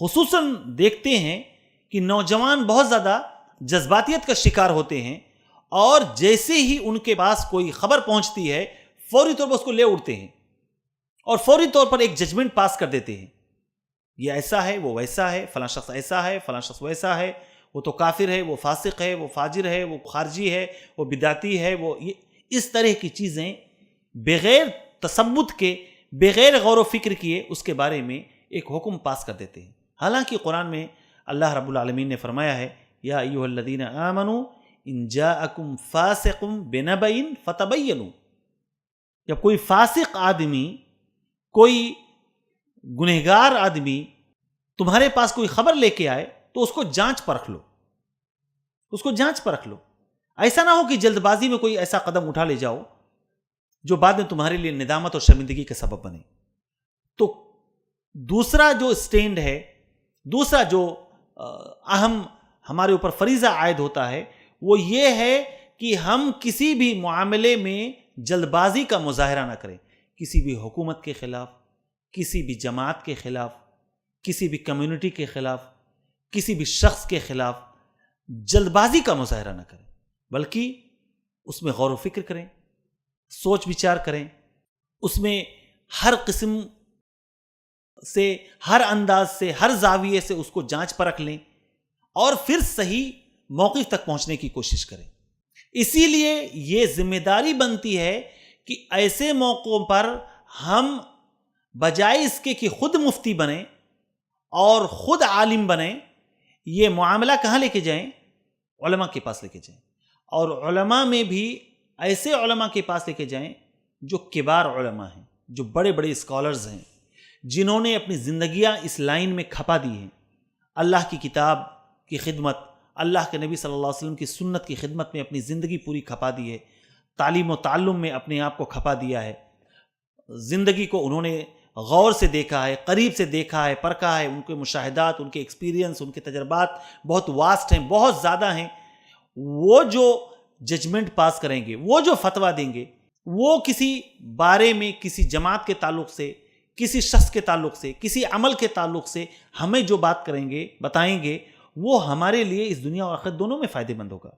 خصوصاً دیکھتے ہیں کہ نوجوان بہت زیادہ جذباتیت کا شکار ہوتے ہیں، اور جیسے ہی ان کے پاس کوئی خبر پہنچتی ہے فوری طور پر اس کو لے اڑتے ہیں اور فوری طور پر ایک ججمنٹ پاس کر دیتے ہیں، یہ ایسا ہے، وہ ویسا ہے، فلاں شخص ایسا ہے، فلاں شخص ویسا ہے، وہ تو کافر ہے، وہ فاسق ہے، وہ فاجر ہے، وہ خارجی ہے، وہ بدعتی ہے، وہ اس طرح کی چیزیں بغیر تثبت کے، بغیر غور و فکر کیے اس کے بارے میں ایک حکم پاس کر دیتے ہیں۔ حالانکہ قرآن میں اللہ رب العالمین نے فرمایا ہے یا ایھا الذین آمنوا ان جاءکم فاسق بنبأ فتبینوا، جب کوئی فاسق آدمی، کوئی گنہگار آدمی تمہارے پاس کوئی خبر لے کے آئے تو اس کو جانچ پرکھ لو، اس کو جانچ پرکھ لو۔ ایسا نہ ہو کہ جلد بازی میں کوئی ایسا قدم اٹھا لے جاؤ جو بعد میں تمہارے لیے ندامت اور شرمندگی کا سبب بنے۔ تو دوسرا جو سٹینڈ ہے، دوسرا جو اہم ہمارے اوپر فریضہ عائد ہوتا ہے وہ یہ ہے کہ ہم کسی بھی معاملے میں جلد بازی کا مظاہرہ نہ کریں، کسی بھی حکومت کے خلاف، کسی بھی جماعت کے خلاف، کسی بھی کمیونٹی کے خلاف، کسی بھی شخص کے خلاف جلد بازی کا مظاہرہ نہ کریں، بلکہ اس میں غور و فکر کریں، سوچ بچار کریں، اس میں ہر قسم سے، ہر انداز سے، ہر زاویے سے اس کو جانچ پرکھ لیں اور پھر صحیح موقف تک پہنچنے کی کوشش کریں۔ اسی لیے یہ ذمہ داری بنتی ہے کہ ایسے موقعوں پر ہم بجائے اس کے کہ خود مفتی بنیں اور خود عالم بنیں، یہ معاملہ کہاں لے کے جائیں؟ علماء کے پاس لے کے جائیں، اور علماء میں بھی ایسے علماء کے پاس لے کے جائیں جو کبار علماء ہیں، جو بڑے بڑے اسکالرز ہیں، جنہوں نے اپنی زندگیاں اس لائن میں کھپا دی ہیں، اللہ کی کتاب کی خدمت، اللہ کے نبی صلی اللہ علیہ وسلم کی سنت کی خدمت میں اپنی زندگی پوری کھپا دی ہے، تعلیم و تعلم میں اپنے آپ کو کھپا دیا ہے، زندگی کو انہوں نے غور سے دیکھا ہے، قریب سے دیکھا ہے، پرکھا ہے، ان کے مشاہدات، ان کے ایکسپیرینس، ان کے تجربات بہت واسٹ ہیں، بہت زیادہ ہیں۔ وہ جو ججمنٹ پاس کریں گے، وہ جو فتویٰ دیں گے، وہ کسی بارے میں، کسی جماعت کے تعلق سے، کسی شخص کے تعلق سے، کسی عمل کے تعلق سے ہمیں جو بات کریں گے، بتائیں گے، وہ ہمارے لیے اس دنیا اور آخرت دونوں میں فائدے مند ہوگا۔